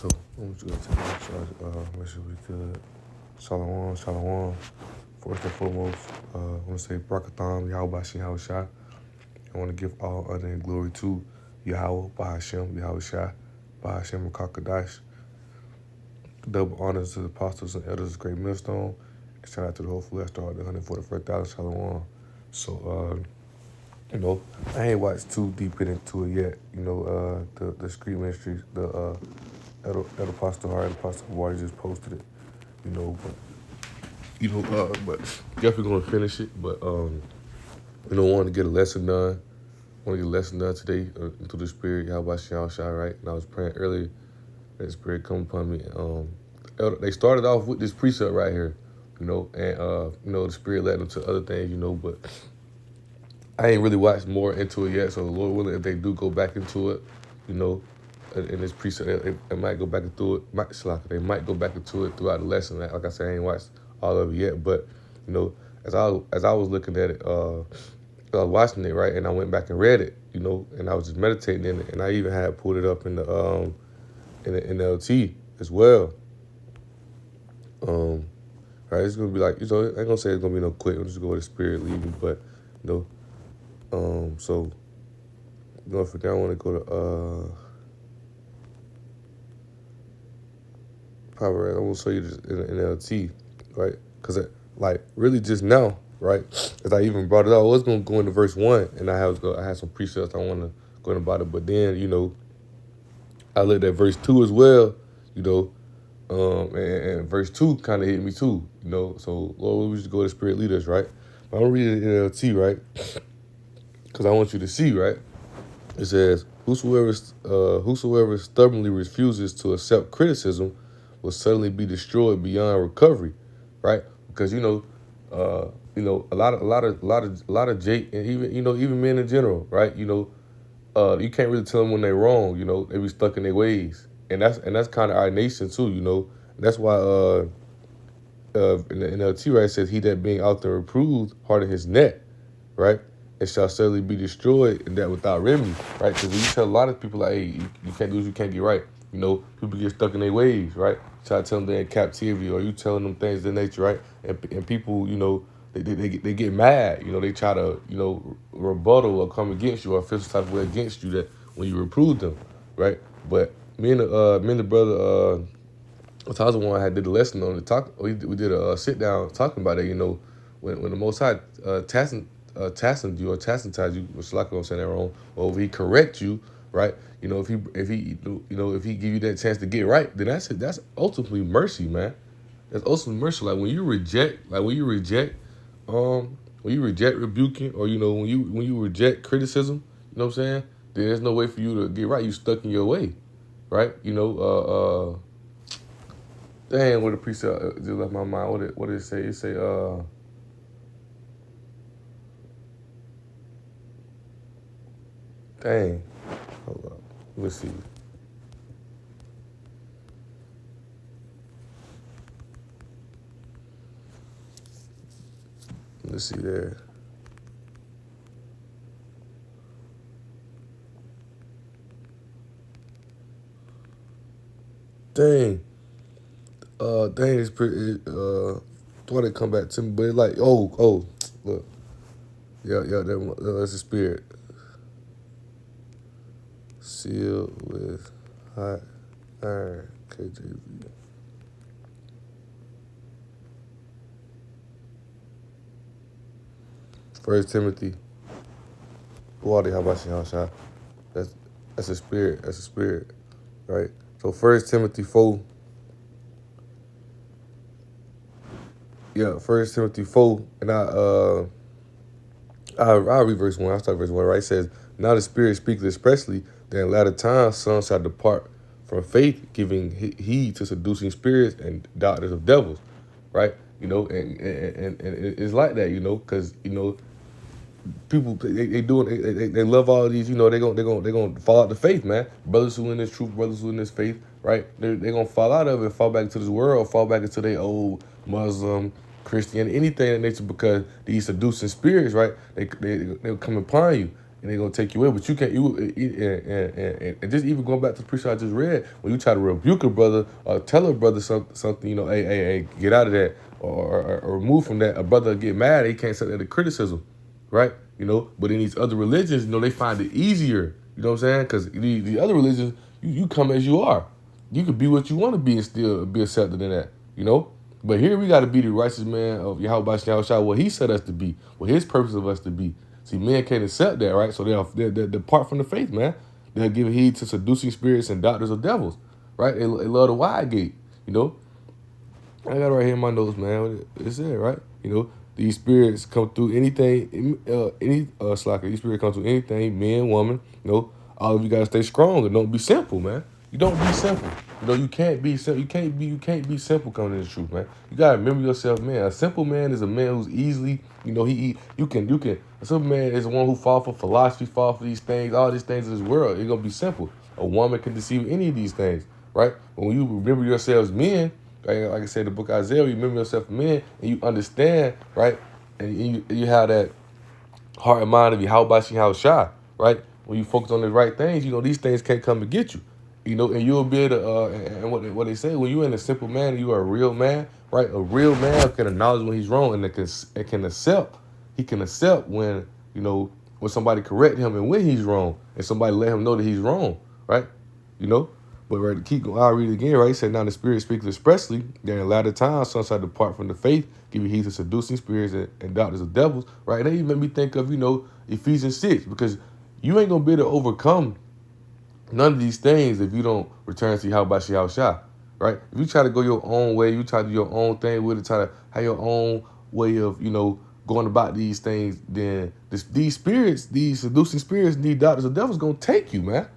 So I'm just gonna take a shot. Make sure we good. Shalom, shalom. First and foremost, I want to say Brakatham, Yahweh Bashin Yahweh Shai. I want to give all honor and glory to Yahweh, Bahashem, Yahweh Shai, Bahashem, Kakadash. Double honors to the apostles and elders of Great Millstone. And shout out to the whole flesh, started the 144,000 Shalom. So, I ain't watched too deep into it yet. The Street Ministries, the El Apostle Hard, Apostle Water just posted it. But definitely gonna finish it. But want to get a lesson done. Want to get a lesson done today into the Spirit. Yahweh Shai, right? And I was praying earlier that the Spirit come upon me. They started off with this precept right here, and the Spirit led them to other things, but I ain't really watched more into it yet. So the Lord willing, if they do go back into it, in this precept, they might go back into it. They might go back into it throughout the lesson. Like I said, I ain't watched all of it yet, but as I was looking at it, I was watching it, right, and I went back and read it, and I was just meditating in it, and I even had pulled it up in the NLT as well. Right, it's gonna be like, I ain't gonna say it's gonna be no quick. I'm just gonna go with the Spirit leading, but so for now I want to go to Proverbs. I'm gonna show you this in the NLT, right? Because really just now, right? As I even brought it up, I was gonna go into verse 1, and I had some precepts I want to go into about it, but then I looked at verse 2 as well, and verse 2 kind of hit me too, So Lord, we just go to Spirit leaders, right? But I'm reading NLT, right? Because I want you to see, right? It says, whosoever stubbornly refuses to accept criticism will suddenly be destroyed beyond recovery, right? Because a lot of Jake, and even men in general, right? You can't really tell them when they're wrong. They be stuck in their ways, and that's kind of our nation too. That's why in the NLT, right, it says, he that being out there reproved harden his net, right, and shall certainly be destroyed, and that without remedy, right? Because you tell a lot of people, like, hey, you can't do this, you can't get right. People get stuck in their ways, right? Try to tell them they're in captivity, or you telling them things of nature, right? And people, they get mad. They try to, rebuttal or come against you or feel some type of way against you that when you reprove them, right? But me and the brother, Taza one had did a lesson on the talk. We did a sit down talking about it. When the Most High chastened you or chastise you, which like I'm saying that wrong, or if he correct you, right? If he give you that chance to get right, then that's ultimately mercy, man. That's ultimately mercy. Like when you reject rebuking, or when you reject criticism, you know what I'm saying? Then there's no way for you to get right. You stuck in your way, right? Dang, what the precept just left my mind. What did it say? It say, dang, hold up. Let's see. Let's see there. Dang. Dang, it's pretty, thought it come back to me, but it's like, look. Yeah, that's the Spirit. Sealed with hot iron, KJV. First Timothy. Water, how about you, That's a spirit. That's a spirit, right? So First Timothy 4. Yeah, First Timothy 4, and I'll read verse 1. I'll start verse 1, right? It says, now the Spirit speaketh expressly that in latter times some shall depart from faith, giving heed to seducing spirits and doctrines of devils, right? And it's like that, because people they love all these, they gonna fall out the faith, man. Brothers who in this truth, brothers who in this faith, right? They're gonna fall out of it, fall back into this world, fall back into their old Muslim, Christian, anything in nature, because these seducing spirits, right? They'll come upon you, and they're gonna take you away. But you can't. And just even going back to the preacher I just read, when you try to rebuke a brother or tell a brother something, hey, get out of that, or move from that. A brother get mad, he can't accept that criticism, right? But in these other religions, they find it easier. You know what I'm saying? Because the other religions, you come as you are. You can be what you want to be and still be accepted in that. But here we got to be the righteous man of Yahweh Shah, what he set us to be, what his purpose of us to be. See, men can't accept that, right? So they'll depart from the faith, man. They'll give heed to seducing spirits and doctors of devils, right? They love the wide gate. I got it right here in my notes, man. It's there, right? These spirits come through anything, slacker. These spirits come through anything, man, woman. All of you gotta stay strong and don't be simple, man. You don't be simple. You can't be simple. You can't be simple coming to the truth, man. You gotta remember yourself, man. A simple man is a man who's easily, you can. A simple man is the one who fall for philosophy, fall for these things, all these things in this world. It's gonna be simple. A woman can deceive any of these things, right? But when you remember yourselves, men. Like I said, the book of Isaiah, you remember yourself men, and you understand, right? And you have that heart and mind of Yahweh Shah, right? When you focus on the right things, these things can't come and get you. And you'll be able to, and what they say, when you're in a simple man, you are a real man, right? A real man can acknowledge when he's wrong and can accept. He can accept when somebody correct him and when he's wrong, and somebody let him know that he's wrong, right? But right, to keep going, I'll read it again, right? He said, now the Spirit speaks expressly that in latter times some shall depart from the faith, giving heed to seducing spirits and doctors of devils, right? And they even made me think of, Ephesians 6, because you ain't going to be able to overcome none of these things if you don't return to Yahweh Shah, right? If you try to go your own way, you try to do your own thing with it, try to have your own way of, going about these things, then these spirits, these seducing spirits, these doctors of devils going to take you, man.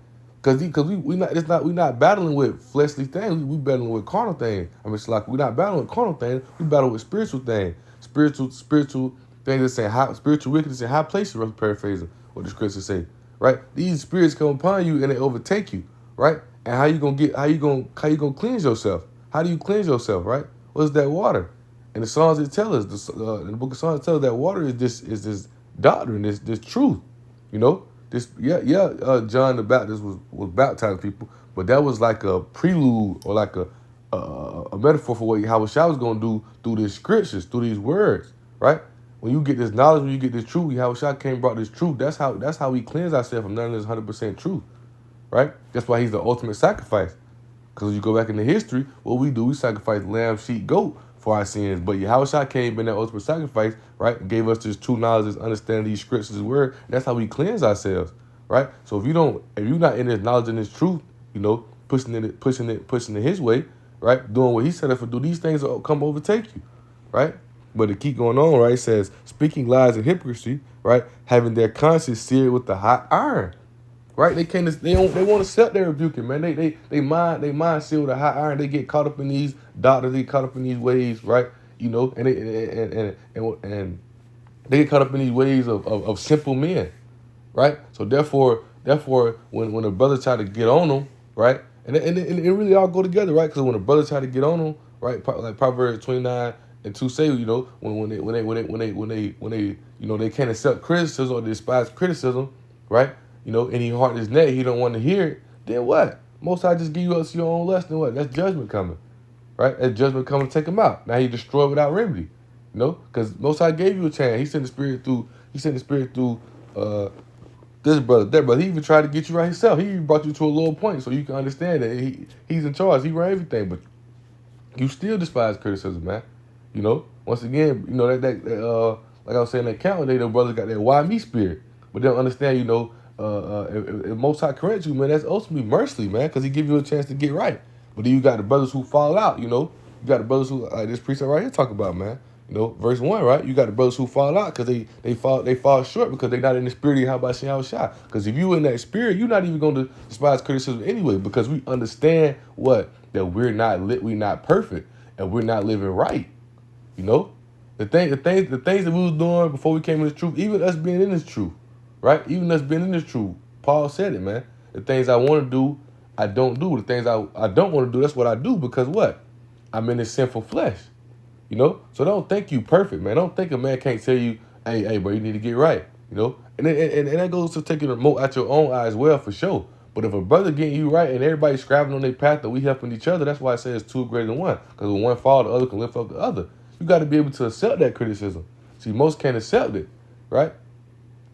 Cause we not battling with fleshly things. We battling with carnal things. It's like we're not battling with carnal things. We battle with spiritual things. Spiritual things that say high, spiritual wickedness in high places. I'm paraphrasing what the scriptures say. Right? These spirits come upon you and they overtake you. Right? And how you gonna cleanse yourself? How do you cleanse yourself? Right? What's that water? And the Psalms it tell us, in the book of Psalms it tells us that water is this doctrine, this truth. John the Baptist was baptizing people, but that was like a prelude or like a metaphor for what Yahweh Shah was going to do through these scriptures, through these words, right? When you get this knowledge, when you get this truth, Yahweh Shah came and brought this truth. That's how we cleanse ourselves from none of this 100% truth, right? That's why he's the ultimate sacrifice. Because when you go back into history, what we do, we sacrifice lamb, sheep, goat for our sins. But Yahweh Shah came in that ultimate sacrifice, right? And gave us this true knowledge, this understanding these scriptures, his word. And that's how we cleanse ourselves, right? So if you're not in this knowledge and this truth, pushing it his way, right? Doing what he said us to do, these things will come overtake you, right? But to keep going on, right, it says, speaking lies and hypocrisy, right? Having their conscience seared with the hot iron. Right, they won't accept their rebuking, man. They mind sealed with a hot iron. They get caught up in these doctrines, they get caught up in these ways, right? And they get caught up in these ways of simple men, right? So therefore, when a brother try to get on them, right, and it really all go together, right? Because when a brother try to get on them, right, like Proverbs 29:2 say, when they can't accept criticism or despise criticism, right? And he hardened his neck, he don't want to hear it, then what? Most High just give you up to your own lust, then what? That's judgment coming, right? That judgment coming to take him out. Now he destroyed without remedy, because Most High gave you a chance. He sent the spirit through this brother, that brother. He even tried to get you right himself. He even brought you to a low point so you can understand that he's in charge. He ran everything, but you still despise criticism, man. Once again, like I was saying, that count day, the brothers got that why me spirit, but they don't understand, if Most High corrects you, man, that's ultimately mercy, man, because he give you a chance to get right. But then you got the brothers who fall out, you got the brothers who, like this precept right here talk about, man. Verse 1, right? You got the brothers who fall out because they fall short because they're not in the spirit of Yahweh Shah. Because if you in that spirit, you're not even going to despise criticism anyway, because we understand that we're not perfect and we're not living right. The things that we was doing before we came in this truth, even us being in this truth, right? Even us being in this truth, Paul said it, man. The things I want to do, I don't do. The things I don't want to do, that's what I do, because what? I'm in this sinful flesh, So don't think you perfect, man. Don't think a man can't tell you, hey, bro, you need to get right, And that goes to taking the remote out your own eye as well, for sure. But if a brother getting you right and everybody's scrabbling on their path and we helping each other, that's why I say it's two greater than one. Because when one fall, the other can lift up the other. You got to be able to accept that criticism. See, most can't accept it, right?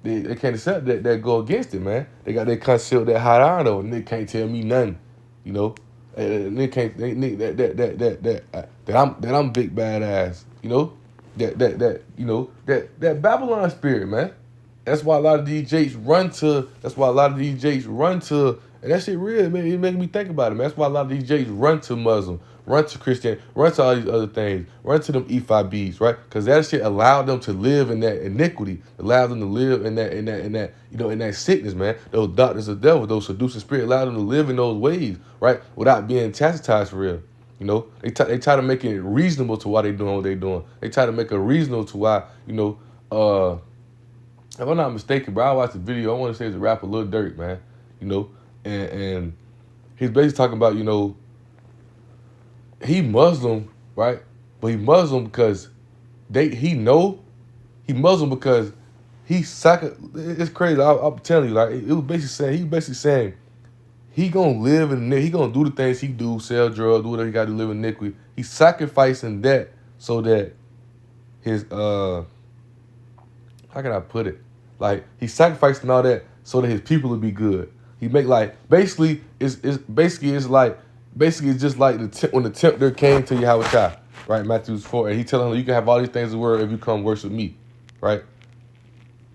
They can't accept that go against it, man. They got their conceal that hot iron though, and they can't tell me nothing, you know. And they can't that I'm big badass, you know. That Babylon spirit, man. That's why a lot of DJs run to. That's why a lot of DJs run to. And that shit real, man. It makes me think about it, man. That's why a lot of DJs run to Muslim, run to Christian, run to all these other things, run to them E5Bs, right? Because that shit allowed them to live in that iniquity, allowed them to live in that, in that sickness, man. Those doctors of the devil, those seducing spirit, allowed them to live in those ways, right? Without being chastised for real. You know, they try to make it reasonable to why they doing what they doing. They try to make it reasonable to why, if I'm not mistaken, bro, I watched the video. I want to say it's a rapper, Lil Durk, man. You know, and he's basically talking about, he Muslim, right? But he Muslim because he Muslim because it's crazy. I'm telling you, like he was basically saying he gonna live he gonna do the things he do, sell drugs, do whatever he gotta do, live in iniquity. He's sacrificing that so that his how can I put it? Like he's sacrificing all that so that his people will be good. He make like basically it's just like when the tempter came to Yahweh, right? Matthew 4, and he telling him you can have all these things in the world if you come worship me, right?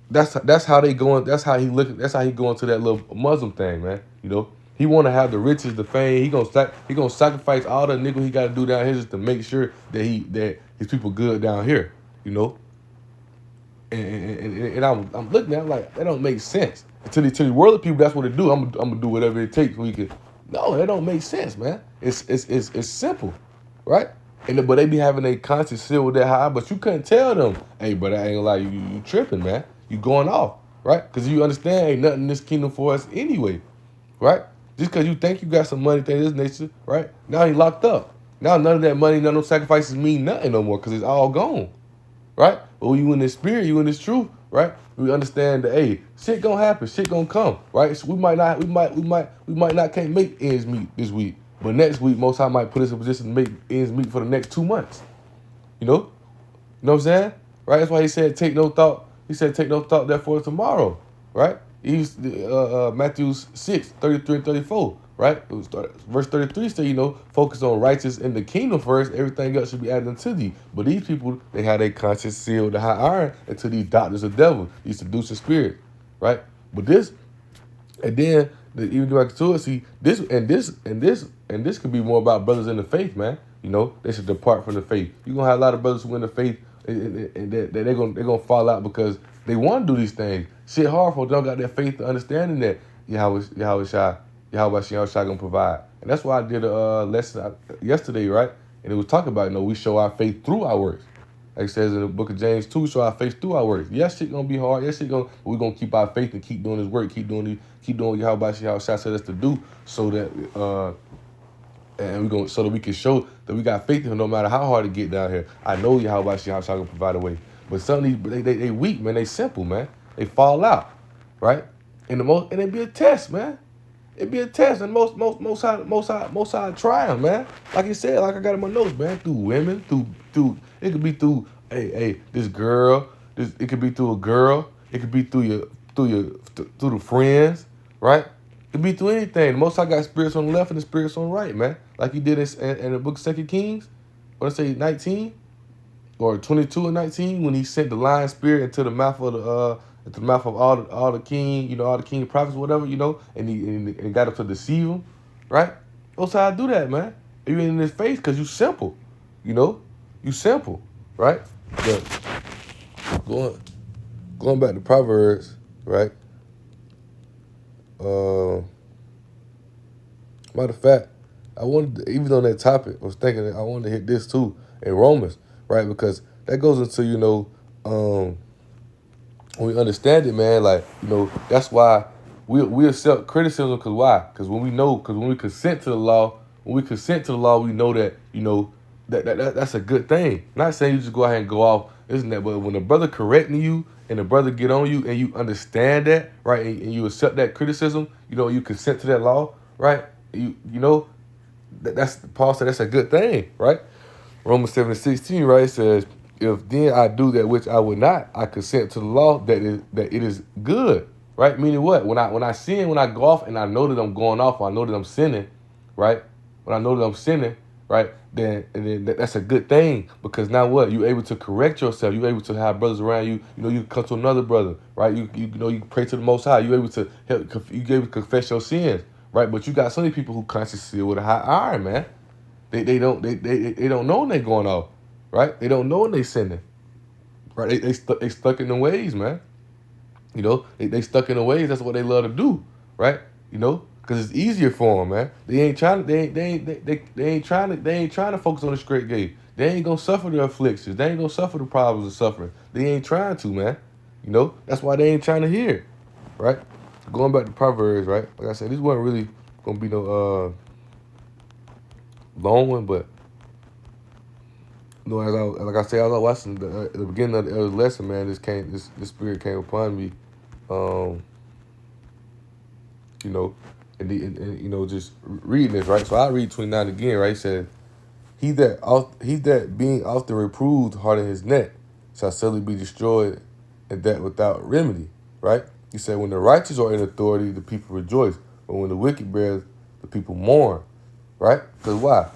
That's how they going. That's how he look. That's how he going to that little Muslim thing, man. You know, he want to have the riches, the fame. He gonna sacrifice all the nigga he got to do down here just to make sure that his people good down here. You know. And I'm looking at it, I'm like, that don't make sense. To the worldly people, that's what they do. I'm gonna do whatever it takes so we can. No, that don't make sense, man. It's simple, right? But they be having a conscience still with that high, but you couldn't tell them, hey, but I ain't gonna lie, you tripping, man. You going off, right? Because you understand ain't nothing in this kingdom for us anyway, right? Just because you think you got some money, things of this nature, right? Now he locked up. Now none of that money, none of those sacrifices mean nothing no more because it's all gone. Right? But when you in this spirit, you in this truth, right? We understand that, hey, shit gonna happen, shit gonna come, right? So we might not can't make ends meet this week, but next week, Most High might put us in a position to make ends meet for the next 2 months. You know what I'm saying? Right? That's why he said, take no thought. He said, take no thought, therefore tomorrow, right? He's Matthew 6, 33 and 34. Right? It was verse 33 say, focus on righteousness in the kingdom first. Everything else should be added unto thee. But these people, they have their conscience sealed with high iron into these doctors of devil, these seducing spirits. Right? But this, and then even go back to it, see, this could be more about brothers in the faith, man. They should depart from the faith. You're gonna have a lot of brothers who in the faith and they're gonna fall out because they want to do these things. Shit hard for them got that faith to understanding that Yahweh Shai gonna provide. And that's why I did a lesson yesterday, right? And it was talking about, we show our faith through our works. Like it says in the book of James 2, we show our faith through our works. Yes, shit gonna be hard. Yes, we're gonna keep our faith and keep doing this work, keep doing what Yahweh Shai said us to do, so that so that we can show that we got faith in him no matter how hard it get down here. I know Yahweh Shai gonna provide a way. But some of these they weak, man, they simple, man. They fall out, right? And it be a test, man. It'd be a test, and most high try them, man. Like you said, like I got in my notes, man. Through women, through it could be through this girl. It could be through a girl. It could be through the friends, right? It could be through anything. The Most High got spirits on the left and the spirits on the right, man. Like he did in the book of 2 Kings. What I say, 19 or 22 and 19, when he sent the lion spirit into the mouth of all the king, all the king prophets, whatever, and he got up to deceive them, right? That's how I do that, man. Even in his face, because you simple, you simple, right? But going back to Proverbs, right? Matter of fact, I wanted, even on that topic, I was thinking that I wanted to hit this too in Romans, right? Because that goes into, when we understand it, man, like, that's why we accept criticism. Because why? Because when we consent to the law, we know that, that's a good thing. Not saying you just go ahead and go off isn't that? But when a brother correcting you and the brother get on you and you understand that, right, and you accept that criticism, you consent to that law, right? That's Paul said that's a good thing, right? Romans 7:16, right, says, if then I do that which I would not, I consent to the law that it is good, right? Meaning what? When I sin, when I go off and I know that I'm going off, I know that I'm sinning, right? When I know that I'm sinning, right, then that's a good thing, because now what? You're able to correct yourself. You're able to have brothers around you. You come to another brother, right? You pray to the Most High. You're able to help. You able to confess your sins, right? But you got so many people who constantly seal with a hot iron, man. They don't know when they going off, right? They don't know when they sinning, right? They stuck in the ways, man. They stuck in the ways. That's what they love to do, right? Because it's easier for them, man. They ain't trying to. They ain't trying to focus on the straight gate. They ain't gonna suffer the afflictions. They ain't gonna suffer the problems of suffering. They ain't trying to, man. That's why they ain't trying to hear, it, right? Going back to Proverbs, right? Like I said, this wasn't really gonna be no long one, but like I said, I was watching the beginning of the lesson, man. This spirit came upon me, and just reading this, right. So I read 29 again, right. It said, he that being often reproved harden his neck shall suddenly be destroyed, and that without remedy, right. He said, when the righteous are in authority, the people rejoice, but when the wicked bears, the people mourn, right. Because why?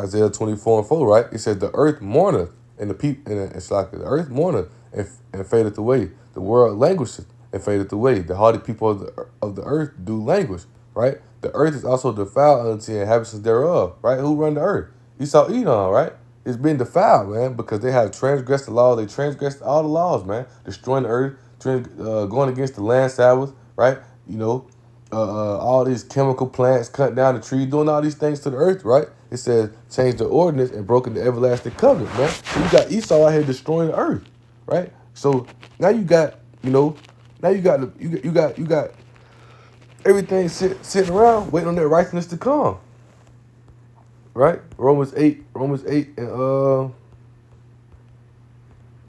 Isaiah 24:4, right? It says, the earth mourneth, and the people, and it's like the earth mourneth and fadeth away. The world languisheth and fadeth away. The hardy people of the earth do languish, right? The earth is also defiled unto the inhabitants thereof, right? Who run the earth? Esau, Edom, right? It's been defiled, man, because they have transgressed the law. They transgressed all the laws, man. Destroying the earth, going against the land Sabbath, right? All these chemical plants, cutting down the trees, doing all these things to the earth, right? It says change the ordinance and broken the everlasting covenant, man. So you got Esau out here destroying the earth, right? So now you got, now you got everything sitting around waiting on that righteousness to come, right? Romans 8 and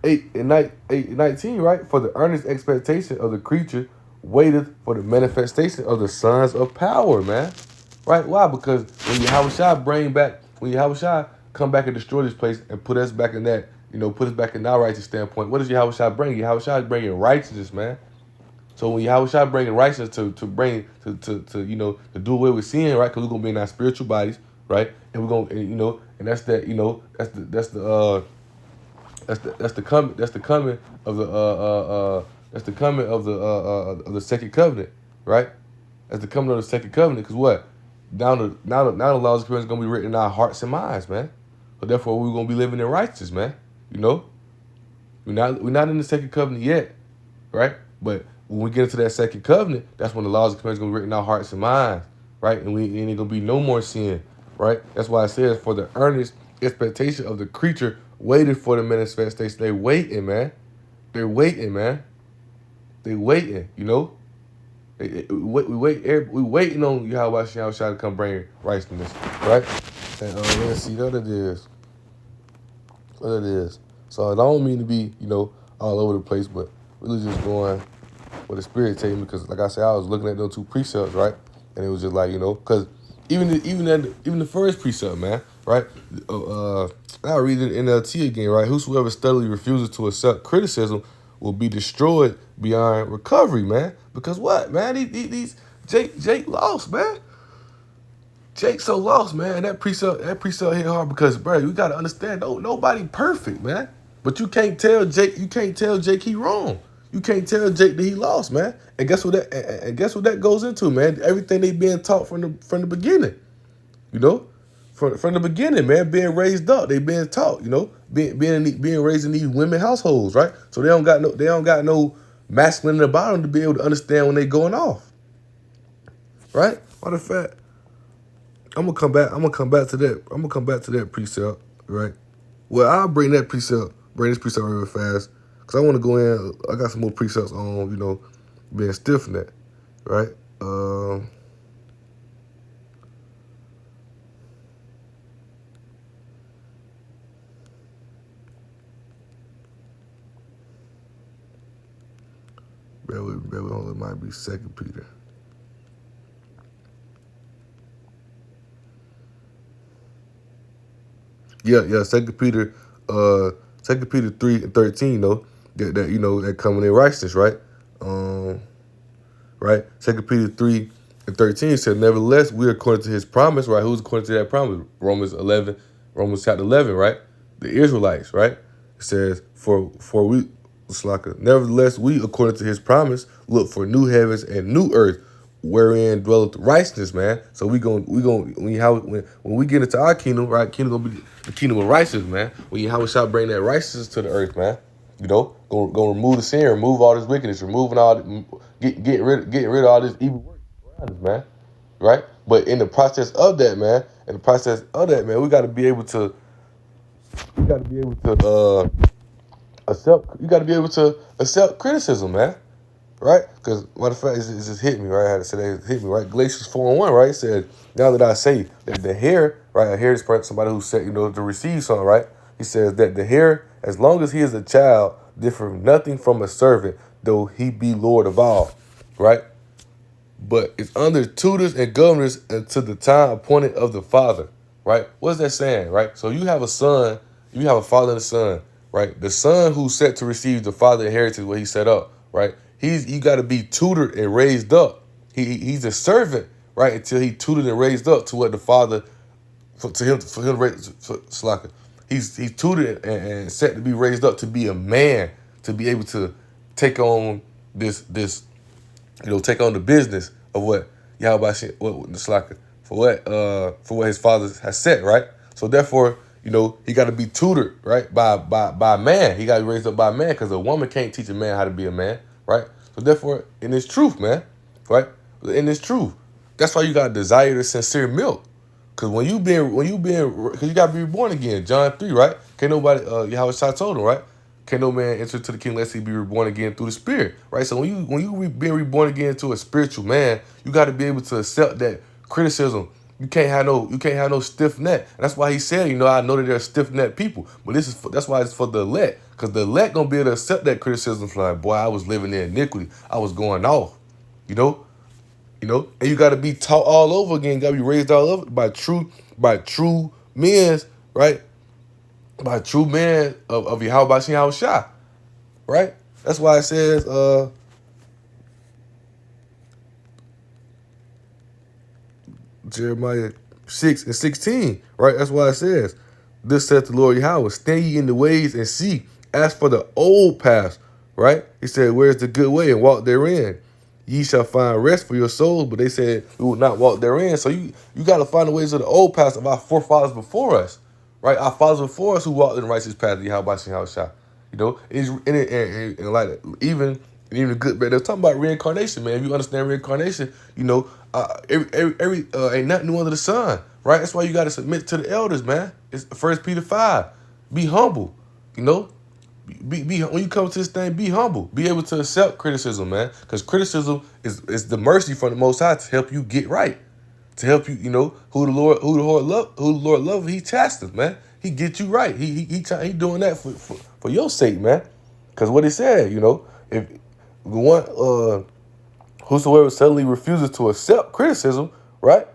8:19, right? For the earnest expectation of the creature waiteth for the manifestation of the sons of power, man. Right? Why? Because when Yahushua come back and destroy this place and put us back in that, put us back in our righteous standpoint, what does Yahushua bring? Yahushua is bringing righteousness, man. So when Yahushua bringing righteousness to do away with sin, right? Because we're gonna be in our spiritual bodies, right? And we're gonna, and that's that, that's the coming of the second covenant, right? That's the coming of the second covenant. Because what? Now the laws of covenant is gonna be written in our hearts and minds, man. So therefore we're gonna be living in righteousness, man. We're not in the second covenant yet, right? But when we get into that second covenant, that's when the laws of covenant is gonna be written in our hearts and minds, right? And ain't gonna be no more sin, right? That's why it says, for the earnest expectation of the creature waited for the manifestation. They waiting, man. They're waiting, man. They waiting, We waiting on Yahushua to come bring righteousness, right? And let's see what it is. So I don't mean to be, all over the place, but really just going what the Spirit tell me, because like I said, I was looking at those two precepts, right? And it was just like, because even the first precept, man, right? I'll read it in NLT again, right? Whosoever steadily refuses to accept criticism will be destroyed beyond recovery, man. Because what, man? These Jake lost, man. Jake's so lost, man. And that precept hit hard because, bro, you gotta understand, nobody perfect, man. But you can't tell Jake he wrong. You can't tell Jake that he lost, man. And guess what that goes into, man? Everything they being taught from the beginning. From the beginning, man, being raised up, they being taught, being raised in these women households, right? So they don't got no masculine in the bottom to be able to understand when they going off, right? Matter of fact, I'm gonna come back to that. I'm gonna come back to that precept, right? Well, I'll bring this precept real fast, because I want to go in. I got some more precepts on, being stiff in that, right? bear with, hold on, it might be 2 Peter. Yeah, 2 Peter, 3:13 though, that that coming in righteousness, right? Right? 2 Peter 3:13 said, nevertheless, we are according to his promise, right? Who's according to that promise? Romans chapter 11, right? The Israelites, right? It says, for we, nevertheless, we, according to his promise, look for new heavens and new earth, wherein dwelleth righteousness, man. So when we get into our kingdom, right? Kingdom gonna be the kingdom of righteousness, man. When Yahweh shall bring that righteousness to the earth, man. Go remove the sin, remove all this wickedness, removing all, getting rid of all this evil work around us, man. Right? But in the process of that, man, we got to be able to, accept. You got to be able to accept criticism, man. Right? Because matter of fact, it just hit me, right? I had to say that, it hit me, right? Galatians 4:1, right? It said, now that I say that the hair, right? I hear this person, somebody who said, to receive something, right? He says that the hair, as long as he is a child, differ nothing from a servant, though he be Lord of all, right? But it's under tutors and governors until the time appointed of the father, right? What's that saying, right? So you have a son, you have a father and a son, right? The son who's set to receive the father inheritance, what he set up, right? You got to be tutored and raised up. He's a servant, right? Until he tutored and raised up to what the father, for him to raise, Slaka. He's tutored and set to be raised up to be a man, to be able to take on this take on the business of what Yahweh for what his father has said, right? So therefore, he got to be tutored, right, by man. He got to be raised up by man, because a woman can't teach a man how to be a man, right? So therefore, in this truth, man, right? In this truth, that's why you got to desire the sincere milk. Because because you got to be reborn again. John 3, right? Can't nobody, Yahweh Shai told him, right? Can no man enter to the kingdom unless he be reborn again through the Spirit, right? So when you being reborn again into a spiritual man, you got to be able to accept that criticism. You can't have no stiff neck. And that's why he said, I know that there are stiff neck people, but that's why it's for the elect, because the elect gonna be able to accept that criticism. Like, boy, I was living in iniquity, I was going off, and you got to be taught all over again. Got to be raised all over by true men, right? By true men of Yahweh Shai, right? That's why it says, Jeremiah 6:16, right? That's why it says, this saith the Lord Yahweh, stand ye in the ways and see, as for the old paths, right? He said, where's the good way, and walk therein. Ye shall find rest for your souls, but they said we will not walk therein. So you got to find the ways of the old paths of our forefathers before us, right? Our fathers before us who walked in the righteous path of Yahweh Shai. And like even the good, but they're talking about reincarnation, man. If you understand reincarnation, ain't nothing new under the sun, right? That's why you got to submit to the elders, man. It's 1 Peter 5. Be humble, Be when you come to this thing, be humble. Be able to accept criticism, man. Because criticism is the mercy from the Most High to help you get right, to help you, who the Lord love. He chastens, man. He gets you right. He doing that for your sake, man. Because what he said, if the one whosoever suddenly refuses to accept criticism, right?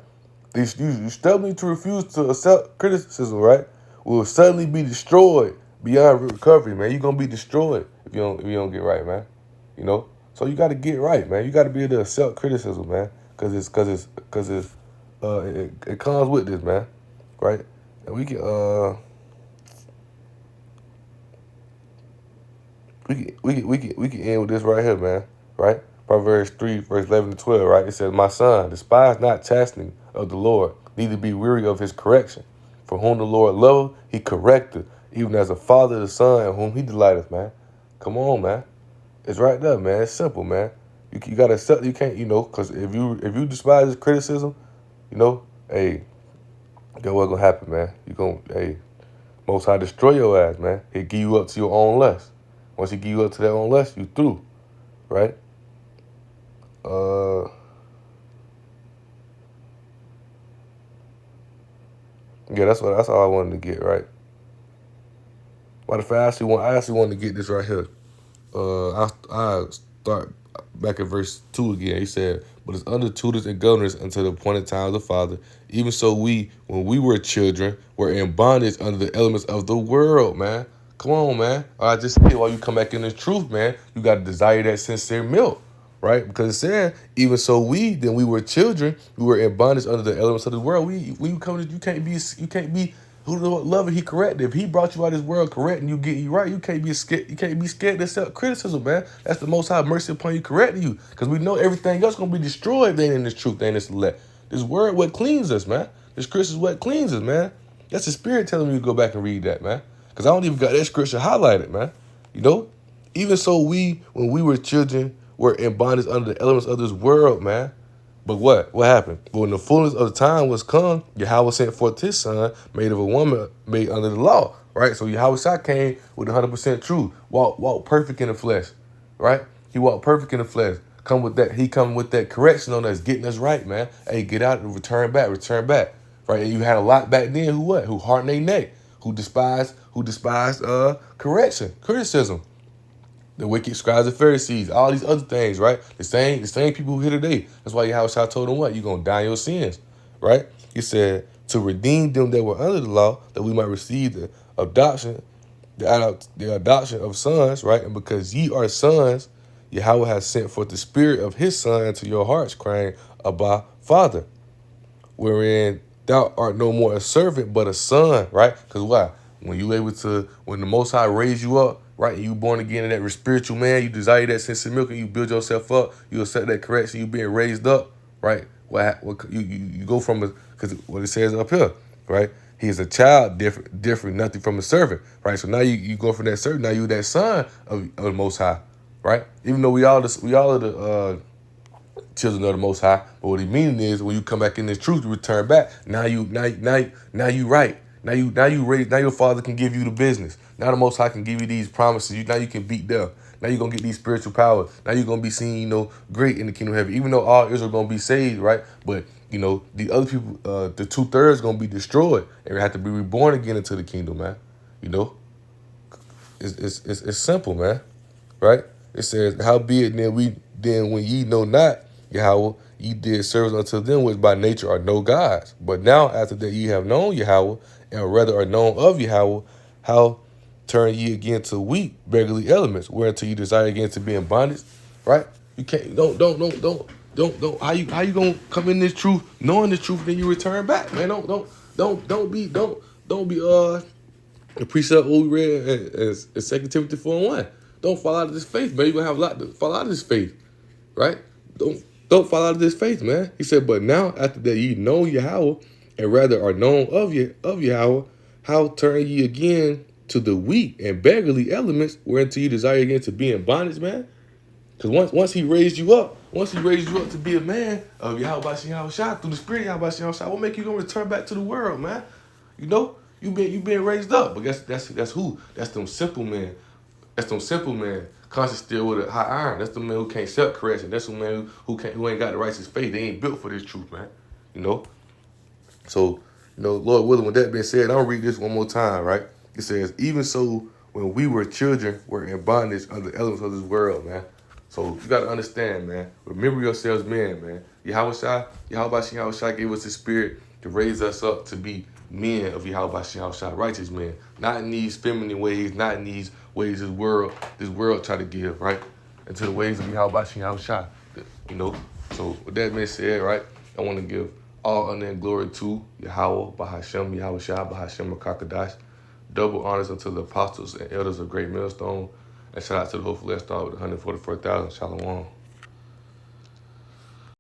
You stubbornly to refuse to accept criticism, right? Will suddenly be destroyed beyond recovery, man. You're gonna be destroyed if you don't get right, man. So you got to get right, man. You got to be able to accept criticism, man, because it comes with this, man, right? And we can end with this right here, man, right? Proverbs 3, verse 11 to 12, right? It says, my son, despise not chastening of the Lord, neither be weary of his correction. For whom the Lord loveth, he correcteth, even as a father the son in whom he delighteth, man. Come on, man. It's right there, man. It's simple, man. You gotta accept. You can't, because if you despise his criticism, hey, guess what's gonna happen, man? Most High destroy your ass, man. He'll give you up to your own lust. Once he give you up to that own lust, you through, right? Yeah, that's all I wanted to get, right? Matter of fact, I actually wanted to get this right here. I start back at verse 2 again. He said, but it's under tutors and governors until the appointed time of the Father. Even so we, when we were children, were in bondage under the elements of the world, man. Come on, man. I just say, while you come back in the truth, man, you got to desire that sincere milk, right? Because it said, even so we, then we were children, we were in bondage under the elements of the world. When you come to, you can't be who the Lord love it, he corrected. If he brought you out of this world correct and you get you right, you can't be scared. You can't be scared to accept criticism, man. That's the Most High mercy upon you, correcting you. Because we know everything else gonna be destroyed if they ain't in this truth, they ain't this elect. This word what cleans us, man. This scripture is what cleans us, man. That's the Spirit telling me to go back and read that, man. Because I don't even got that scripture highlighted, man. You know? Even so we, when we were children, were in bondage under the elements of this world, man. But what? What happened? But when the fullness of the time was come, Yahweh sent forth his son, made of a woman, made under the law, right? So Yahweh Shai came with 100% truth, walk perfect in the flesh, right? He walked perfect in the flesh. He come with that correction on us, getting us right, man. Hey, get out and return back, right? And you had a lot back then who hardened their neck, who despised criticism. The wicked scribes and Pharisees, all these other things, right? The same people who here today. That's why Yahweh Shai told them what? You're going to die in your sins, right? He said, to redeem them that were under the law, that we might receive the adoption of sons, right? And because ye are sons, Yahweh has sent forth the spirit of his son into your hearts, crying, Abba, Father, wherein thou art no more a servant, but a son, right? Because why? When the Most High raised you up, right, and you born again in that spiritual man, you desire that sense of milk, and you build yourself up, you accept that correction, you being raised up, right? You go from because what it says up here, right? He is a child, different, nothing from a servant, right? So now you go from that servant, now you that son of the Most High, right? Even though we all are the children of the Most High, but what he meaning is when you come back in this truth, you return back. Now you right. Now your Father can give you the business. Now the Most High can give you these promises. Now you can beat death. Now you're gonna get these spiritual powers. Now you're gonna be seen, great in the kingdom of heaven. Even though all Israel gonna be saved, right? But the other people, the 2/3 gonna be destroyed and have to be reborn again into the kingdom, man. It's simple, man. Right? It says, howbeit then when ye know not Yahweh, ye did service unto them which by nature are no gods. But now after that ye have known Yahweh, and rather are known of Yahweh, how turn ye again to weak, beggarly elements, whereunto you desire again to be in bondage? Right? You can't don't how you gonna come in this truth, knowing this truth, then you return back, man. Don't be the precept what we read as 2 Timothy 4:1. Don't fall out of this faith, man. You're going to have a lot to fall out of this faith, right? Don't fall out of this faith, man. He said, but now after that ye know Yahweh, and rather are known of Yahweh, how turn ye again to the weak and beggarly elements, whereunto you desire again to be in bondage, man? Because once he raised you up to be a man of Yahweh Shai, through the Spirit of Yahweh Shai, what make you going to return back to the world, man? You been raised up, but that's who? That's them simple men. That's them simple man, conscious still with a high iron. That's the man who can't accept correction. That's the man who ain't got the righteous faith. They ain't built for this truth, man. So, Lord willing, with that being said, I'll read this one more time, right? It says, even so, when we were children, we're in bondage under the elements of this world, man. So you got to understand, man. Remember yourselves, man. Yahweh Shai gave us the spirit to raise us up to be men of Yahweh Shai, righteous men. Not in these feminine ways, not in these ways this world try to give, right? Into the ways of Yahweh Shai, So with that being said, right, I want to give all honor and glory to Yahweh, Bahashem, Yahweh Shai, Bahashem, Makakadash. Double honors unto the apostles and elders of Great Millstone. And shout out to the whole Flesh Star with 144,000. Shalom.